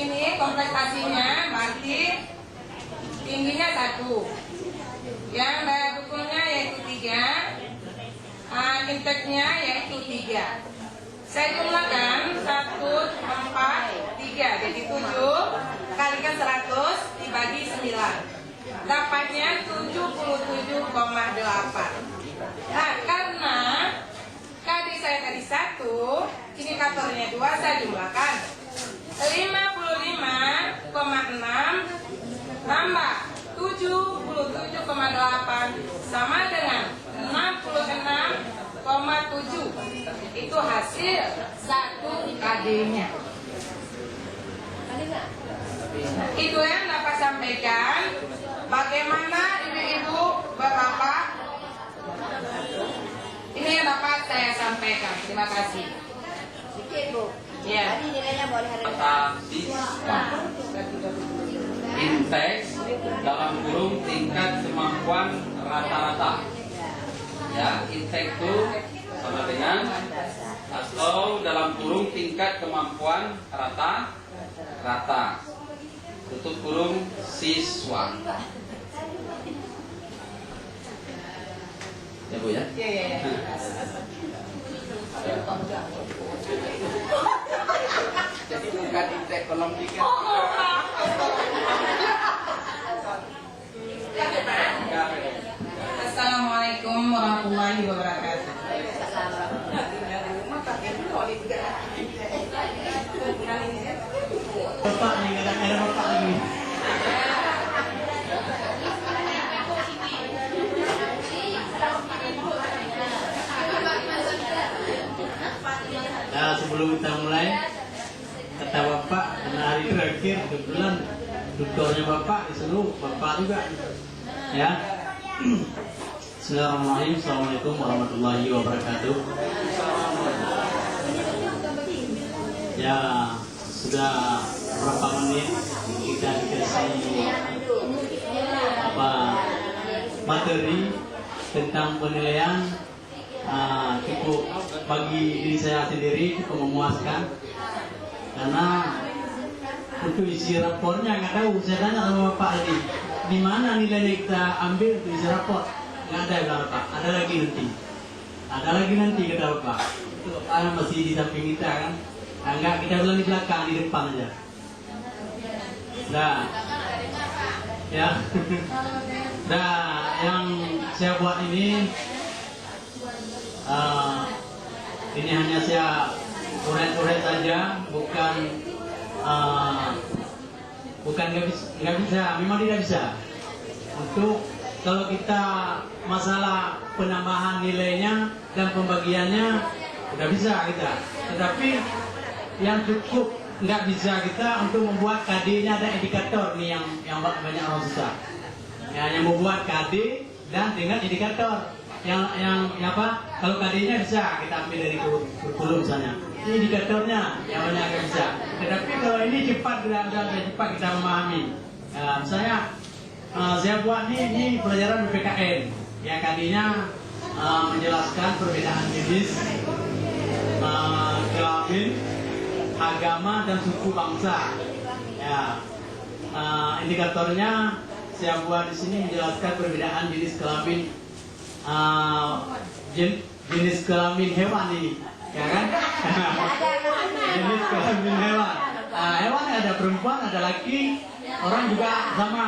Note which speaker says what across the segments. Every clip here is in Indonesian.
Speaker 1: ini komplektasinya berarti tingginya 1, yang daya dukungnya yaitu 3, intake-nya yaitu 3. Saya jumlahkan 1, 4, 3, jadi 7 kalikan 100 dibagi 9, dapatnya 77,8. Nah, karena KD saya tadi 1, indikatornya 2, saya jumlahkan 55,6 tambah 77,8 sama dengan 66,7. Itu hasil 1 KD-nya. Itu yang dapat sampaikan. Bagaimana ibu-ibu, bapak-bapak? Ini yang dapat saya sampaikan. Terima kasih.
Speaker 2: Sedikit, Bu.
Speaker 1: Ya.
Speaker 2: Tadi nilainya boleh hari ini.
Speaker 3: Intake dalam kurung tingkat kemampuan rata-rata. Ya, intake itu sama dengan atau dalam kurung tingkat kemampuan rata-rata. Tutup kurung siswa. Ya Bu ya.
Speaker 1: Iya.
Speaker 3: Jadi bukan intake kolom 3.
Speaker 1: Assalamualaikum warahmatullahi wabarakatuh.
Speaker 4: Bapak nih, kadang-kadang bapak lagi. Nah, sebelum kita mulai, kata bapak, karena hari terakhir kebetulan tutornya bapak disuruh bapak juga, ya. Bismillahirrahmanirrahim. Assalamualaikum warahmatullahi wabarakatuh. Ya, sudah berapa menit kita dikasih materi tentang penilaian, cukup bagi diri saya sendiri cukup memuaskan, karena untuk isi rapornya nggak tahu. Saya tanya sama Bapak tadi, di mana nilainya kita ambil untuk isi rapor? Nggak ada, bilang Bapak. Ada lagi nanti kata Bapak. Itu masih di samping kita kan? Enggak, kita bilang di belakang, di depan aja. Nah, ya. Nah, yang saya buat ini hanya saya uret-uret saja, bukan nggak bisa, memang tidak bisa. Untuk kalau kita masalah penambahan nilainya dan pembagiannya udah bisa kita, tetapi yang cukup nggak bisa kita untuk membuat KD-nya ada indikator nih yang banyak orang susah. Ya, yang membuat KD dan dengan indikator yang apa? Kalau KD-nya bisa kita ambil dari kurikulum misalnya. Ini indikatornya yang banyak nggak bisa. Tetapi kalau ini cepat cepat kita memahami. Ya, misalnya saya buat ini pelajaran BPKN. Ya, KD-nya menjelaskan perbedaan jenis kelamin, agama dan suku bangsa. Ya, indikatornya saya buat di sini menjelaskan perbedaan jenis kelamin, jenis kelamin hewan ini, ya kan? Jenis kelamin hewan. Hewan ada perempuan, ada laki, orang juga sama.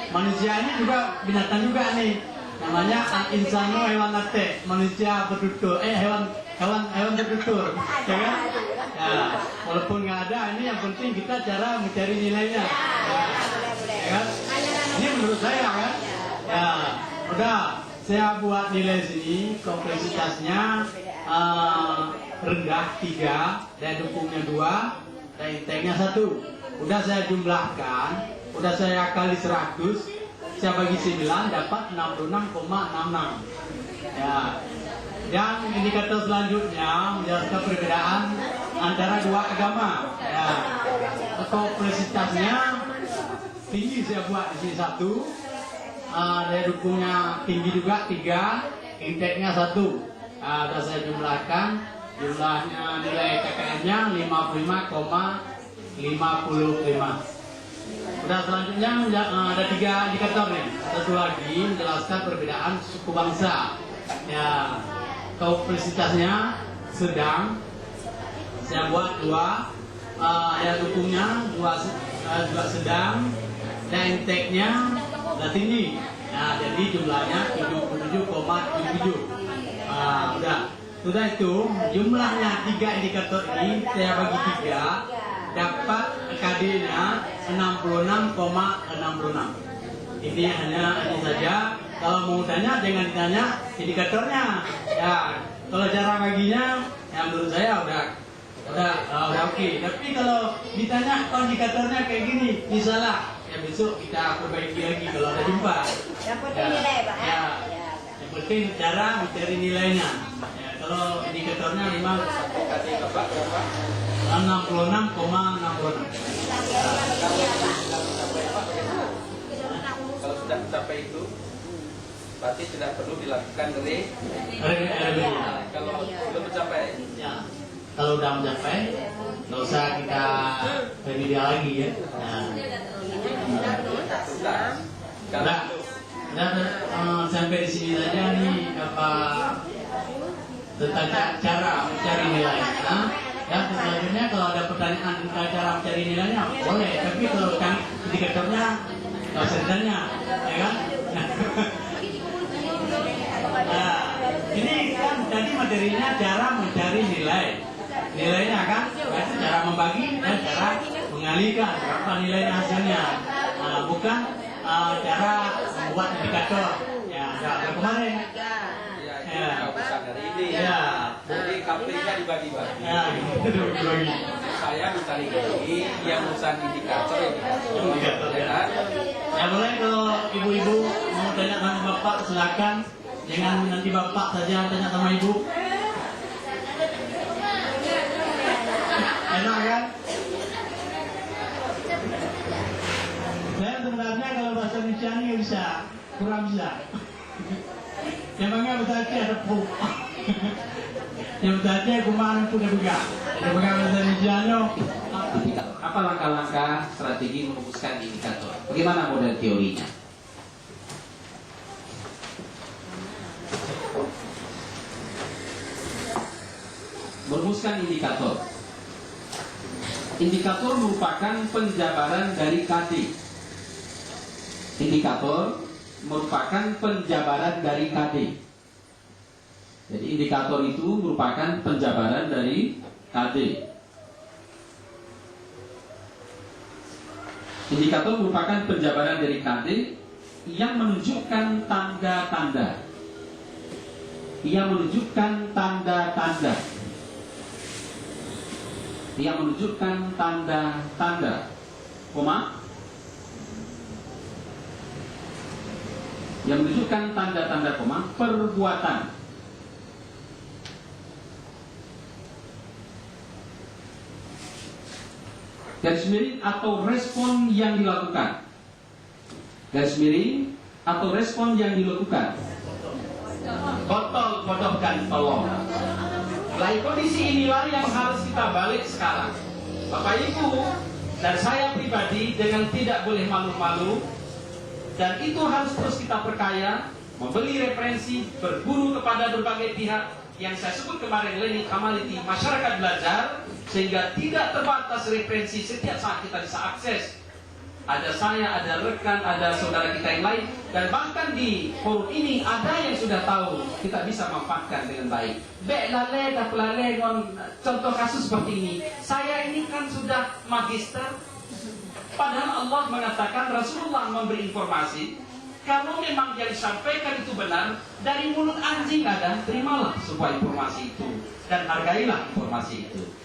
Speaker 4: Manusia ini juga binatang juga nih. Namanya insanu hewan nate, manusia bertutur. Hewan bertutur, ya kan? Ya, walaupun nggak ada, ini yang penting kita cara mencari nilainya, ya kan? Ini menurut saya kan, ya udah saya buat nilai sini kompleksitasnya rendah 3, daya dukungnya 2, daya intake-nya 1. Udah saya jumlahkan, udah saya kali 100, saya bagi 9 dapat 66,66. Ya. Yang indikator selanjutnya menjelaskan perbedaan antara dua agama. Ya. Kompleksitasnya tinggi saya buat di sini 1, daya dukungnya tinggi juga 3, intake-nya 1. Sudah saya jumlahkan, jumlahnya nilai KKN-nya 55,7. 55. Udah selanjutnya ada 3 indikator nih. Satu lagi menjelaskan perbedaan suku bangsa. Ya, kompleksitasnya sedang. Saya buat 2. Ada dukungnya 2 sedang. Dan intake-nya tinggi. Nah, jadi jumlahnya 77,77. Udah. Sudah itu jumlahnya 3 indikator ini saya bagi 3, dapat KD-nya 66,66. Ini hanya saja. Kalau mau tanya jangan ditanya indikatornya. Ya, kalau cara baginya ya menurut saya udah oke. Tapi kalau ditanya indikatornya kayak gini, misalnya ya besok kita perbaiki lagi kalau ada jumpa.
Speaker 2: Yang penting nilai, Pak.
Speaker 4: Ya. Yang penting cara mencari nilainya. Ya, kalau indikatornya 66,66.
Speaker 3: Kalau sudah mencapai itu, berarti tidak perlu dilakukan
Speaker 4: Revisi.
Speaker 3: kalau belum mencapai.
Speaker 4: Ya. Kalau udah mencapai, nggak usah kita remedial lagi ya. Nah, sampai di sini saja nih tentang cara mencari nilainya. Ya, selanjutnya kalau ada pertanyaan tentang cara mencari nilainya boleh, tapi kalau kan indikatornya nggak usah ditanya, ya kan? Nah, ini kan tadi materinya cara mencari nilainya kan, berarti cara membagi dan cara mengalihkan berapa nilainya hasilnya. Bukan cara membuat indikator. Ya, kemarin.
Speaker 3: Ya, itu urusan dari ini.
Speaker 4: Ya.
Speaker 3: Jadi KP-nya dibagi-bagi.
Speaker 4: Ya, itu dibagi.
Speaker 3: Saya mencari ini, yang urusan indikator. Ya kan?
Speaker 4: Ya boleh kalau ibu-ibu mau tanya sama bapak silakan. Jangan nanti bapak saja tanya sama ibu. Enak kan? Saya sebenarnya kalau bahasa Indonesia ini bisa, kurang bisa. Yang bangga bahasa Aceh ada pu. Yang bahasa Aceh kumahan pun ada buka. Yang bangga bahasa Indonesia
Speaker 3: Apa langkah-langkah strategi merumuskan indikator? Bagaimana model teorinya? Merumuskan indikator. Indikator merupakan penjabaran dari KD. Indikator merupakan penjabaran dari KD. Jadi indikator itu merupakan penjabaran dari KD. Indikator merupakan penjabaran dari KD yang menunjukkan tanda-tanda. Yang menunjukkan tanda-tanda. Yang menunjukkan tanda-tanda, yang menunjukkan tanda-tanda, perbuatan. Garis miring atau respon yang dilakukan. Garis miring atau respon yang dilakukan. Botol, bodohkan, tolong. Lain kondisi inilah yang harus kita balik sekarang. Bapak Ibu dan saya pribadi dengan tidak boleh malu-malu, dan itu harus terus kita perkaya, membeli referensi, berburu kepada berbagai pihak yang saya sebut kemarin learning community, masyarakat belajar, sehingga tidak terbatas referensi setiap saat kita bisa akses. Ada saya, ada rekan, ada saudara kita yang lain, dan bahkan di forum ini ada yang sudah tahu, kita bisa manfaatkan dengan baik. Contoh kasus seperti ini, saya ini kan sudah magister, padahal Allah mengatakan, Rasulullah memberi informasi, kalau memang yang disampaikan itu benar, dari mulut anjing ada, terimalah sebuah informasi itu, dan hargailah informasi itu.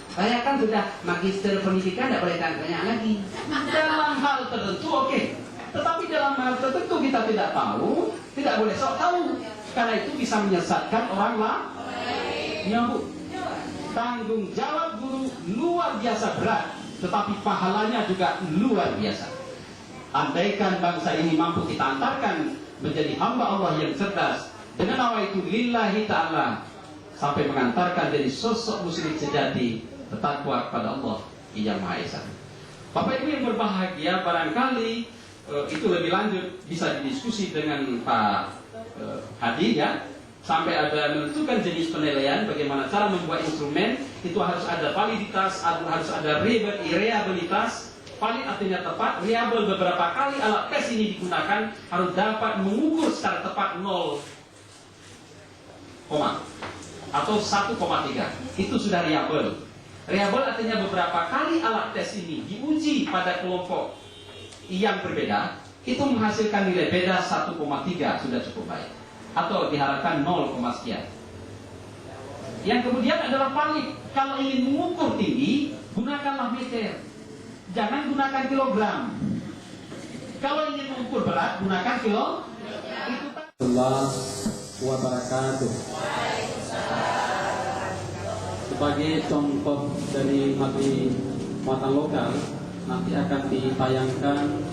Speaker 3: Saya kan sudah magister pendidikan, tidak boleh tanya lagi. Dalam hal tertentu oke. Tetapi dalam hal tertentu kita tidak tahu, tidak boleh sok tahu. Karena itu bisa menyesatkan orang lain. Tanggung jawab guru luar biasa berat, tetapi pahalanya juga luar biasa. Andaikan bangsa ini mampu kita antarkan menjadi hamba Allah yang cerdas, dengan awal itu lillahi ta'ala, sampai mengantarkan jadi sosok muslim sejati, bertakwa kepada Allah Yang Maha Esa. Bapak Ibu yang berbahagia, barangkali itu lebih lanjut bisa didiskusi dengan Pak Hadi ya, sampai ada menentukan jenis penilaian, bagaimana cara membuat instrumen itu harus ada validitas, harus ada reliabilitas. Valid artinya tepat, reliable beberapa kali alat tes ini digunakan harus dapat mengukur secara tepat 0, atau 1,3. Itu sudah reliable. Reliable artinya beberapa kali alat tes ini diuji pada kelompok yang berbeda, itu menghasilkan nilai beda 1,3 sudah cukup baik. Atau diharapkan 0, sekian. Yang kemudian adalah valid. Kalau ingin mengukur tinggi, gunakanlah meter. Jangan gunakan kilogram. Kalau ingin mengukur berat, gunakan kilo. Itu
Speaker 5: Allah wabarakatuh. Sebagai contoh dari materi muatan lokal, nanti akan ditayangkan